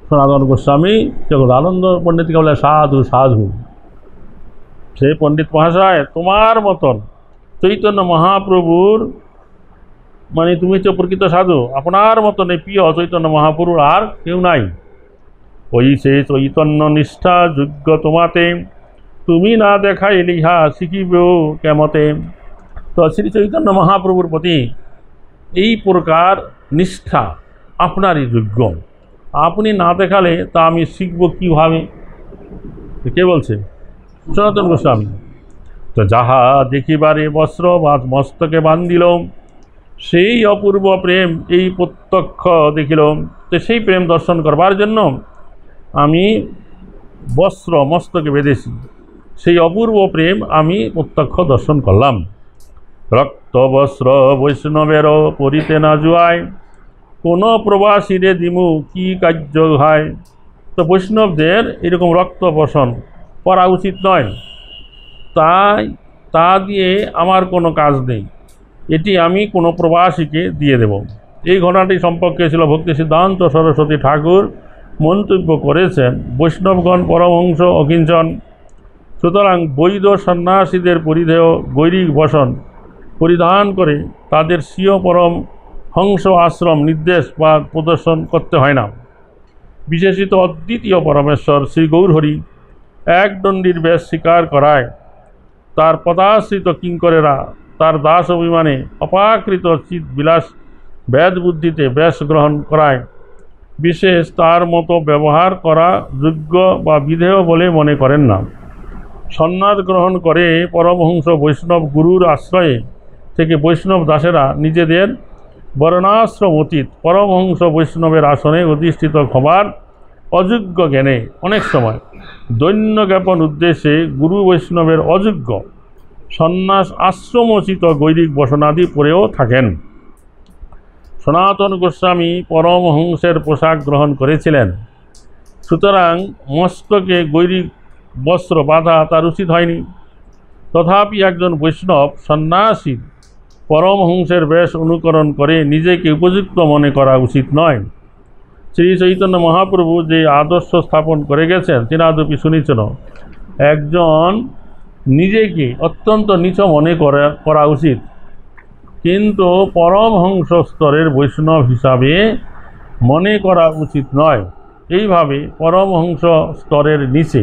সনাতন গোস্বামী জগদানন্দ পণ্ডিতকে বলে, সাধু সাধু, সে পণ্ডিত মহাশয় তোমার মতন চৈতন্য মহাপ্রভুর মানে তুমি হচ্ছে প্রকৃত সাধু, আপনার মতন এই প্রিয় চৈতন্য মহাপ্রভুর আর কেউ নাই। ওই সে চৈতন্য নিষ্ঠা যোগ্য তোমাতে, তুমি না দেখাই লিহা শিখিবেও কেমতে। তো শ্রী চৈতন্য মহাপ্রভুর প্রতি এই প্রকার নিষ্ঠা আপনারই যোগ্য, আপনি না দেখালে তা আমি শিখব কীভাবে? কে বলছে? সনাতন গোস্বামী। তো যাহা দেখিবারে বস্ত্র বা মস্তকে বান্ধিল, সেই অপূর্ব প্রেম এই প্রত্যক্ষ দেখিল। তো সেই প্রেম দর্শন করবার জন্য আমি বস্ত্র মস্তকে বেঁধেছি, সেই অপূর্ব প্রেম আমি প্রত্যক্ষ দর্শন করলাম। রক্ত বস্ত্র বৈষ্ণবেরও পরিতে না জুয়ায়, কোনো প্রবাসীরে দিমু কি কার্য হয়। তো বৈষ্ণবদের এরকম রক্ত বসন করা উচিত নয়, তাই তা দিয়ে আমার কোনো কাজ নেই, এটি আমি কোনো প্রবাসীকে দিয়ে দেব। এই ঘটনাটি সম্পর্কে ছিল ভক্তি সিদ্ধান্ত সরস্বতী ঠাকুর মন্তব্য করেছেন, বৈষ্ণবগণ পরমহংস অকিঞ্চন, সুতরাং বৈধ সন্ন্যাসীদের পরিধেয় গৈরিক বসন পরিধান করে তাদের স্বীয় পরম হংস আশ্রম নির্দেশ বা প্রদর্শন করতে হয় না। বিশেষিত অদ্বিতীয় পরমেশ্বর শ্রী গৌরহরি একদণ্ডীর বেশ স্বীকার করায় তার পদাশ্রিত কিঙ্করেরা তার দাস অভিমানে অপাকৃত চিৎ বিলাস বেদ বুদ্ধিতে বেশ গ্রহণ করায় বিশেষ তার মতো ব্যবহার করা যোগ্য বা বিধেয় বলে মনে করেন না। সন্ন্যাস গ্রহণ করে পরমহংস বৈষ্ণব গুরুর আশ্রয়ে থেকে বৈষ্ণব দাসেরা নিজেদের বর্ণাশ্রম অতীত পরমহংস বৈষ্ণবের আসনে অধিষ্ঠিত হবার অযোগ্য জ্ঞানে অনেক সময় দৈন্য জ্ঞাপন উদ্দেশ্যে গুরু বৈষ্ণবের অযোগ্য সন্ন্যাস আশ্রমোচিত গৈরিক বসনাদি পরেও থাকেন। সনাতন গোস্বামী পরমহংসের পোশাক গ্রহণ করেছিলেন, সুতরাং মস্তকে গৈরিক বস্ত্র বাঁধা তার উচিত হয়নি। তথাপি একজন বৈষ্ণব সন্ন্যাসী পরমহংসের বেশ অনুকরণ করে নিজেকে উপযুক্ত মনে করা উচিত নয়। শ্রী চৈতন্য মহাপ্রভু যে আদর্শ স্থাপন করে গেছেন তিনাদপি শুনেছেন, একজন নিজেকে অত্যন্ত নিচ মনে করা উচিত, কিন্তু পরমহংস স্তরের বৈষ্ণব হিসাবে মনে করা উচিত নয়। এইভাবে পরমহংস স্তরের নিচে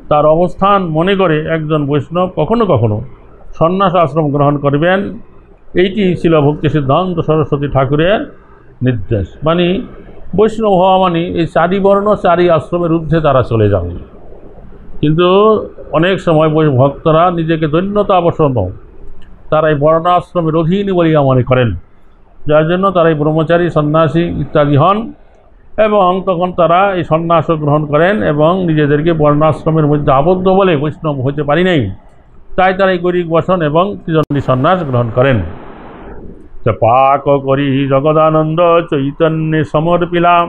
তার অবস্থান মনে করে একজন বৈষ্ণব কখনো কখনো সন্ন্যাস আশ্রম গ্রহণ করবেন। এইটি ছিল ভক্তি সিদ্ধান্ত সরস্বতী ঠাকুরের নির্দেশ। মানে বৈষ্ণব হওয়া মানে এই চারি বর্ণ চারি আশ্রমের ঊর্ধ্বে তারা চলে যাবে। কিন্তু অনেক সময় ভক্তরা নিজেকে দৈন্যতাবশত তারা এই বর্ণাশ্রমের অধীন বলিয়া মনে করেন, যার জন্য তারা এই ব্রহ্মচারী সন্ন্যাসী ইত্যাদি হন এবং তখন তারা এই সন্ন্যাস গ্রহণ করেন এবং নিজেদেরকে বর্ণাশ্রমের মধ্যে আবদ্ধ বলে বৈষ্ণব হতে পারি নাই, তাই তারা এই গৈরিক বসন এবং ত্রিদণ্ডী সন্ন্যাস গ্রহণ করেন। পাক করি জগদানন্দ চৈতন্যে সমর্পিলাম,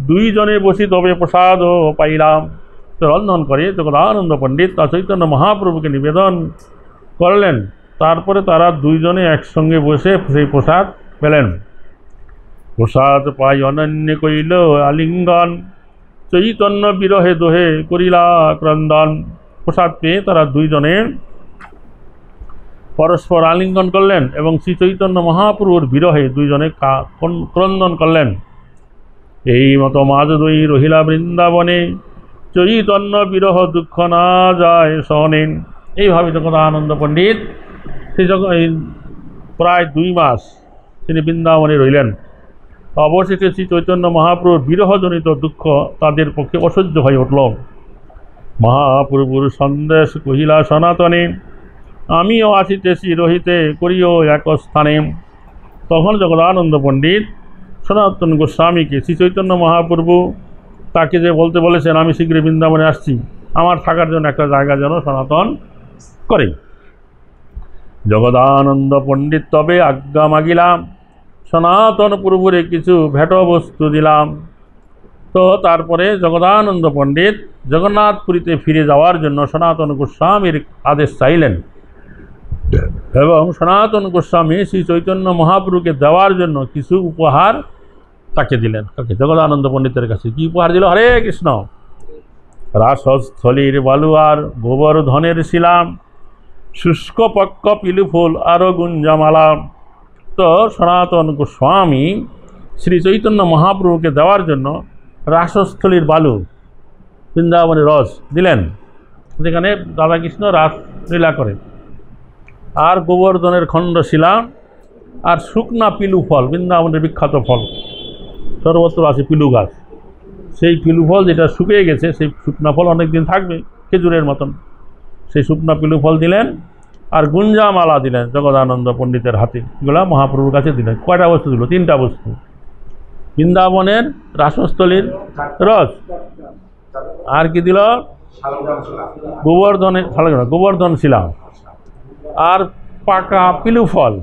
দুইজনে বসি তবে প্রসাদ পাইলাম। তো রন্ধন করে জগদানন্দ পণ্ডিত তা চৈতন্য মহাপ্রভুকে নিবেদন করলেন, তারপরে তারা দুইজনে একসঙ্গে বসে সেই প্রসাদ পেলেন। প্রসাদ পাই অনন্য কইল আলিঙ্গন, চৈতন্য বিরহে দোহে করিলা ক্রন্দন। প্রসাদ পেয়ে তারা দুইজনে পরস্পর আলিঙ্গন করলেন এবং শ্রী চৈতন্য মহাপ্রভুর বিরহে দুইজনে ক্রন্দন করলেন। এই মতো মাঝ দই রহিলা বৃন্দাবনে, চৈতন্য বিরহ দুঃখ না যায় সহনে। এইভাবে যখন আনন্দ পণ্ডিত প্রায় 2 মাস তিনি বৃন্দাবনে রইলেন। অবশেষে শ্রী চৈতন্য মহাপ্রভুর বিরহজনিত দুঃখ তাদের পক্ষে অসহ্য হয়ে উঠল। মহাপ্রভুর সন্দেশ কহিলা সনাতনে, আমিও আসিতেছি রহিতে করিও এক স্থানে। তখন জগদানন্দ পণ্ডিত সনাতন গোস্বামীকে, শ্রী চৈতন্য মহাপ্রভু তাকে যে বলতে বলেছেন আমি শীঘ্রই বৃন্দাবনে আসছি, আমার থাকার জন্য একটা জায়গা যেন সনাতন করে। জগদানন্দ পণ্ডিত তবে আজ্ঞা মাগিলাম, সনাতন প্রভুরে কিছু ভেট বস্তু দিলাম। তো তারপরে জগদানন্দ পণ্ডিত জগন্নাথপুরীতে ফিরে যাওয়ার জন্য সনাতন গোস্বামীর আদেশ চাইলেন এবং সনাতন গোস্বামী শ্রী চৈতন্য মহাপ্রভুকে দেওয়ার জন্য কিছু উপহার তাকে দিলেন। জগদানন্দ পণ্ডিতের কাছে কি উপহার দিল? হরে কৃষ্ণ। রাসস্থলীর বালুয়ার গোবর্ধনের শিলাম, শুষ্ক পক্ক পিলু ফুল আরো গুঞ্জামালা। তো সনাতন গোস্বামী শ্রী চৈতন্য মহাপ্রভুকে দেওয়ার জন্য রাসস্থলীর বালু, বৃন্দাবনের রস দিলেন, যেখানে রাধাকৃষ্ণ রাসলীলা করে, আর গোবর্ধনের খণ্ডশিলা, আর শুকনা পিলু ফল, বৃন্দাবনের বিখ্যাত ফল, সর্বত্র আছে পিলু গাছ। সেই পিলু ফল যেটা শুকিয়ে গেছে, সেই শুকনা ফল অনেক দিন থাকবে খেজুরের মতন, সেই শুকনা পিলু ফল দিলেন। আর গুঞ্জামালা দিলেন জগদানন্দ পণ্ডিতের হাতে, এগুলো মহাপ্রভুর কাছে দিলেন। কয়টা বস্তু দিল? 3টা বস্তু। বৃন্দাবনের রাসস্থলীর রস, আর কি দিল? গোবর্ধন শিলা, আর পাকা পিলু ফল,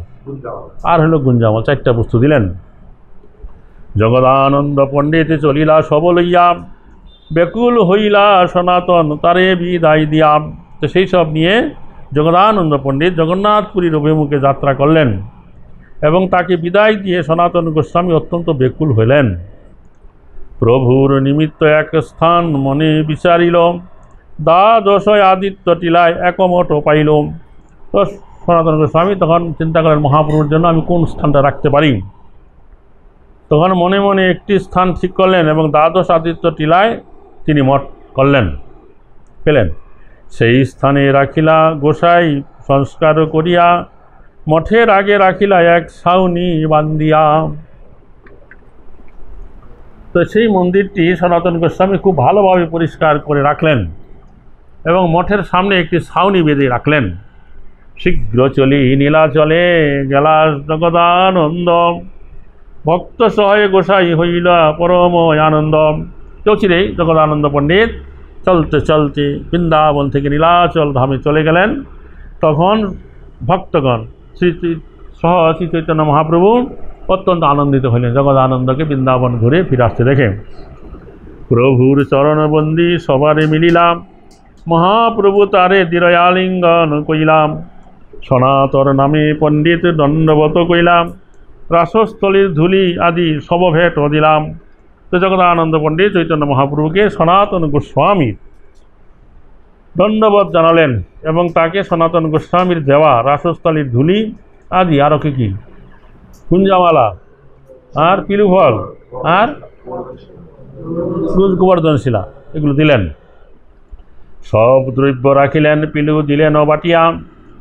আর হলো গুঞ্জামাল। 4টা বস্তু দিলেন। জগদানন্দ পণ্ডিত চলিলা সব লইয়া, ব্যাকুল হইলা সনাতন তারে বিদায় দিয়াম। তো সেই সব নিয়ে জগদানন্দ পণ্ডিত জগন্নাথপুরীর অভিমুখে যাত্রা করলেন এবং তাকে বিদায় দিয়ে সনাতন গোস্বামী অত্যন্ত ব্যাকুল হইলেন। প্রভুর নিমিত্ত এক স্থান মনে বিচারিল, দ্বাদশ আদিত্য টিলায় একমঠ পাইল। তো সনাতন গোস্বামী তখন চিন্তা করেন মহাপ্রভুর জন্য আমি কোন স্থানটা রাখতে পারি। তখন মনে মনে একটি স্থান ঠিক করলেন এবং দ্বাদশ আদিত্য টিলায় তিনি মঠ পেলেন। সেই স্থানে রাখিলা গোসাই সংস্কার করিয়া, মঠের আগে রাখিলা এক ছাউনি বান্দিয়া। তো সেই মন্দিরটি সনাতন গোস্বামী খুব ভালোভাবে পরিষ্কার করে রাখলেন এবং মঠের সামনে একটি ছাউনি বেঁধে রাখলেন। শীঘ্র চলি নীলাচলে গেলা জগদানন্দ, ভক্ত সহায় গোসাই হইলা পরম আনন্দ। চৌচিরেই জগদানন্দ পণ্ডিত চলতে চলতে বৃন্দাবন থেকে নীলাচল ধামে চলে গেলেন। তখন ভক্তগণ শ্রী চৈতন্য মহাপ্রভু অত্যন্ত আনন্দিত হইলেন জগদানন্দকে বৃন্দাবন ঘুরে ফিরে আসতে দেখে। প্রভুর চরণবন্দি সবারে মিলিলাম, মহাপ্রভু তারে দৃঢ়ালিঙ্গন কইলাম। সনাতন নামে পণ্ডিত দণ্ডবত কইলাম, রাসস্থলীর ধুলি আদি সব ভেট দিলাম। তো জগদানন্দ পণ্ডিত চৈতন্য মহাপ্রভুকে সনাতন গোস্বামীর দণ্ডবত জানালেন এবং তাকে সনাতন গোস্বামীর দেওয়া রাসস্থলীর ধুলি আদি আরও কি কুঞ্জামালা আর পিলুফল আর গোবর্ধন শিলা এগুলো দিলেন। সব দ্রব্য রাখিলেন, পিলু দিলেন বাটিয়া,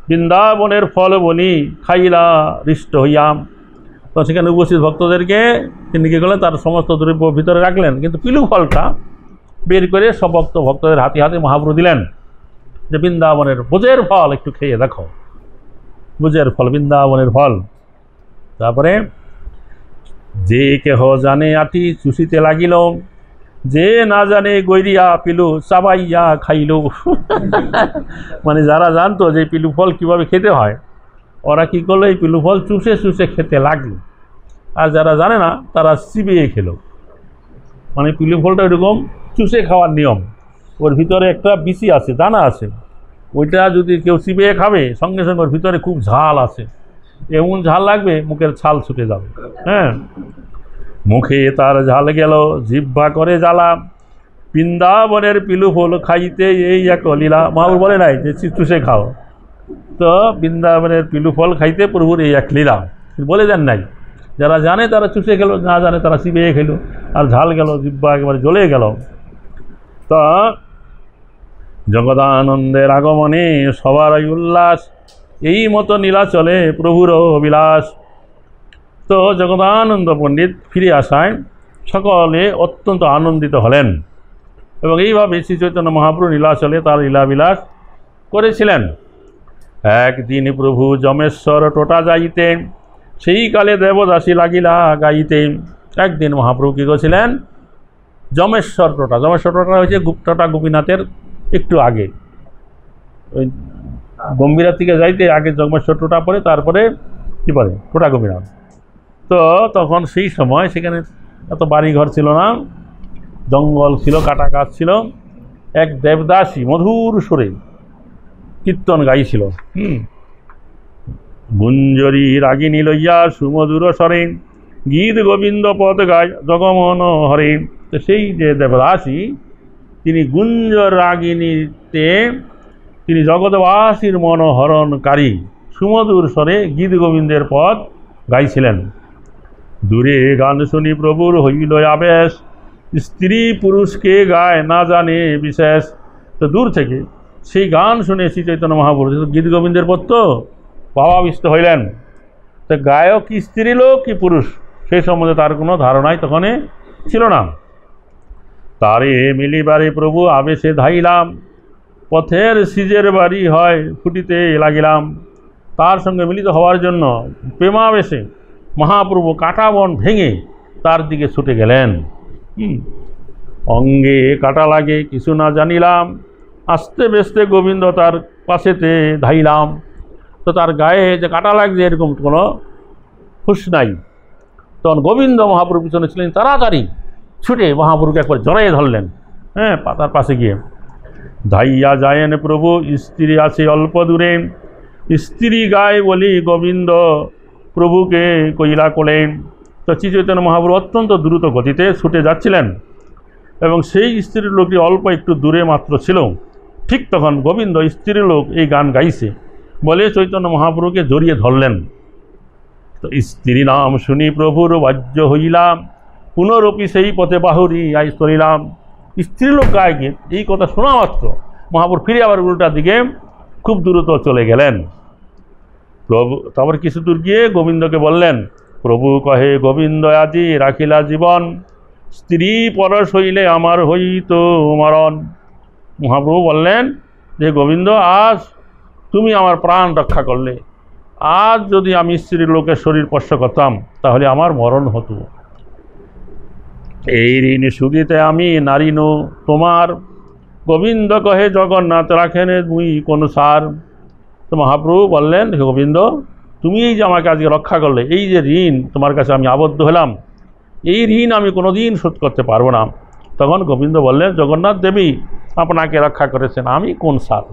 বৃন্দাবনের ফল বলি খাইলা হৃষ্ট হইয়াম। তো সেখানে উপস্থিত ভক্তদেরকে তিনি কী করলেন, তার সমস্ত দ্রব্য ভিতরে রাখলেন, কিন্তু পিলু ফলটা বের করে সব ভক্তদের হাতে হাতে মহাপ্রভু দিলেন যে বৃন্দাবনের ভোজের ফল একটু খেয়ে দেখো, ভোজের ফল, বৃন্দাবনের ফল। তারপরে যে কেহ জানে আটি চুষিতে লাগিল, যে না জানে গৈরিয়া পিলু চাবাইয়া খাইল। মানে যারা জানতো যে পিলু ফল কীভাবে খেতে হয়, ওরা কী করলো, এই পিলু ফল চুষে চুষে খেতে লাগলো। আর যারা জানে না তারা চিবিয়ে খেলো। মানে পিলু ফলটা এরকম চুষে খাওয়ার নিয়ম, ওর ভিতরে একটা বিচি আছে, দানা আছে, ওইটা যদি কেউ চিবিয়ে খাবে সঙ্গে সঙ্গে ওর ভিতরে খুব ঝাল আছে, এমন ঝাল লাগবে মুখের ছাল ছুটে যাবে। হ্যাঁ, মুখে তার ঝাল গেল, জিহ্বা করে জ্বালা, বৃন্দাবনের পিলু ফল খাইতে এই এক লীলা। মহাপ্রভু বলে নাই যে চুষে খাও, তো বৃন্দাবনের পিলু ফল খাইতে প্রভুর এই এক লীলা বলে দেন নাই। যারা জানে তারা চুষে খেলো, না জানে তারা চিবিয়ে খেলো, আর ঝাল গেল, জিব্বা একেবারে জ্বলে গেল। তো জগদানন্দের আগমনে সবারই উল্লাস, এই মতো নীলাচলে প্রভুর অবিলাস। তো জগদানন্দ পণ্ডিত ফিরে আসায় সকলে অত্যন্ত আনন্দিত হলেন, এবং এইভাবে শ্রী চৈতন্য মহাপ্রভু নীলাচলে তার লীলাবিলাস করেছিলেন। একদিন প্রভু যমেশ্বর টোটা যাইতে, সেই কালে দেবদাসী লাগিলা গাইতে। একদিন মহাপ্রভু কী করেছিলেন? যমেশ্বর টোটা, যমেশ্বর টোটা হয়েছে গুপ্তটা গোপীনাথের একটু আগে, ওই গম্ভীরা থেকে যাইতে আগে যমেশ্বর টোটা পড়ে, তারপরে কী পড়ে? টোটা গোপীনাথ। তো তখন সেই সময় সেখানে এত বাড়িঘর ছিল না, জঙ্গল ছিল, কাটা গাছ ছিল। এক দেবদাসী মধুর সুরে কীর্তন গাইছিল। গুঞ্জরি রাগিনী লইয়া সুমধুর স্বরে গীত গোবিন্দ পদ গায় জগমন হরে। তো সেই যে দেবদাসী, তিনি গুঞ্জর রাগিনীতে তিনি জগৎবাসীর মনোহরণকারী সুমধুর স্বরে গীত গোবিন্দের পদ গাইছিলেন। দূরে গান শুনি প্রভুর হইল আবেশ, স্ত্রী পুরুষকে গায় না জানে বিশেষ। তো দূর থেকে সেই গান শুনে শ্রী চৈতন্য মহাপ্রভু গীত গোবিন্দের পদ তো ভাবাবিষ্ট হইলেন। তো গায়ক কি স্ত্রী লোক কি পুরুষ, সেই সম্বন্ধে তার কোনো ধারণাই তখন ছিল না। তারে মিলিবারে প্রভু আবেশে ধাইলাম, পথের সিজের বাড়ি হয় ফুটিতে লাগিলাম। তার সঙ্গে মিলিত হওয়ার জন্য প্রেমাবেশে মহাপ্রভু কাটা বন ভেঙে তার দিকে ছুটে গেলেন। অঙ্গে কাটা লাগে কিছু না জানিলাম, আস্তে বেস্তে গোবিন্দ তার পাশেতে ধাইলাম। তো তার গায়ে যে কাটা লাগছে এরকম কোনো হুঁশ নাই। তখন গোবিন্দ মহাপ্রভু পিছনে ছিলেন, তাড়াতাড়ি ছুটে মহাপ্রভুকে একবার জড়াইয়ে ধরলেন। তার পাশে গিয়ে ধাইয়া যায়েন প্রভু, স্ত্রী আছে অল্প দূরে। স্ত্রী গায়ে বলি গোবিন্দ প্রভুকে কইলা কোলেন। তো শ্রী চৈতন্য মহাপ্রভু অত্যন্ত দ্রুত গতিতে ছুটে যাচ্ছিলেন, এবং সেই স্ত্রীর লোকটি অল্প একটু দূরে মাত্র ছিল। ঠিক তখন গোবিন্দ স্ত্রীর লোক এই গান গাইছে বলে চৈতন্য মহাপ্রভুকে জড়িয়ে ধরলেন। তো স্ত্রী নাম শুনি প্রভুর বাহ্য হইলাম, পুনরপি সেই পথে বাহুরি আই চলিলাম। স্ত্রীলোক গায়ে গীত, এই কথা শোনা মাত্র মহাপ্রভু ফিরে আবার উল্টার দিকে খুব দ্রুত চলে গেলেন। প্রভু তারপর কিছু দূর গিয়ে গোবিন্দকে বললেন, প্রভু কহে গোবিন্দ আজি রাখিলা জীবন, স্ত্রী পরশ হইলে আমার হইত মরণ। মহাপ্রভু বললেন যে গোবিন্দ, আজ তুমি আমার প্রাণ রক্ষা করলে, আজ যদি আমি স্ত্রীর লোকের শরীর স্পর্শ করতাম তাহলে আমার মরণ হতো। এই ঋণ সুদিতে আমি নারীনু তোমার, গোবিন্দ কহে জগন্নাথ রাখেন মুই কোন সার। তো মহাপ্রভু বললেন, গোবিন্দ তুমি এই যে আমাকে আজকে রক্ষা করলে, এই যে ঋণ তোমার কাছে আমি আবদ্ধ হলাম, এই ঋণ আমি কোনোদিন শোধ করতে পারবো না। তখন গোবিন্দ বললেন, জগন্নাথ দেবী আপনাকে রক্ষা করেছেন, আমি কোন সার।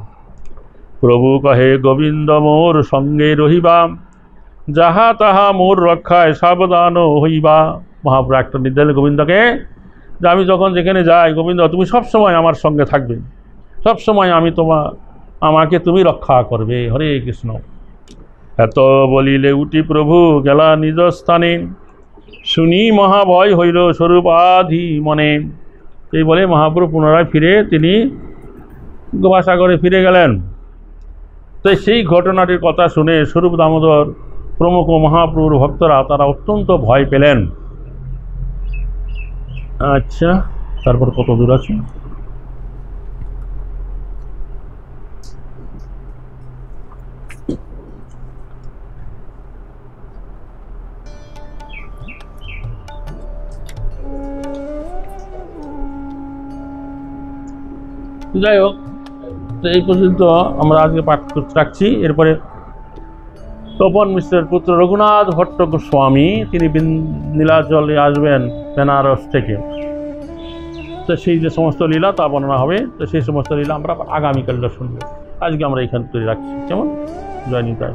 প্রভু কহে গোবিন্দ মোর সঙ্গে রহিবা, যাহা তাহা মোর রক্ষায় সাবধান হইবা। মহাপ্রভু একটা নির্দেশ গোবিন্দকে যে আমি যখন যেখানে যাই, গোবিন্দ তুমি সবসময় আমার সঙ্গে থাকবে, সবসময় আমাকে তুমি রক্ষা করবে। হরে কৃষ্ণ। এত বলিলে উঠি প্রভু গেলা নিজ স্থানে, শুনি মহাভয় হইল স্বরূপাধি মনে। এই বলে মহাপ্রভু পুনরায় ফিরে তিনি গঙ্গাসাগরে ফিরে গেলেন। তো সেই ঘটনাটির কথা শুনে স্বরূপ দামোদর প্রমুখ মহাপ্রভুর ভক্তরা তারা অত্যন্ত ভয় পেলেন। আচ্ছা, তারপর কত দূর আছে? যাই হোক, তো এই পর্যন্ত আমরা আজকে পাঠ রাখছি। এরপরে তপন মিশ্রের পুত্র রঘুনাথ ভট্ট গোস্বামী তিনি নীলাচলে আসবেন বেনারস থেকে। তো সেই যে সমস্ত লীলা তা বর্ণনা হবে। তো সেই সমস্ত লীলা আমরা আগামীকাল শুনবো। আজকে আমরা এখান থেকে রাখছি। কেমন? জয় নিতাই।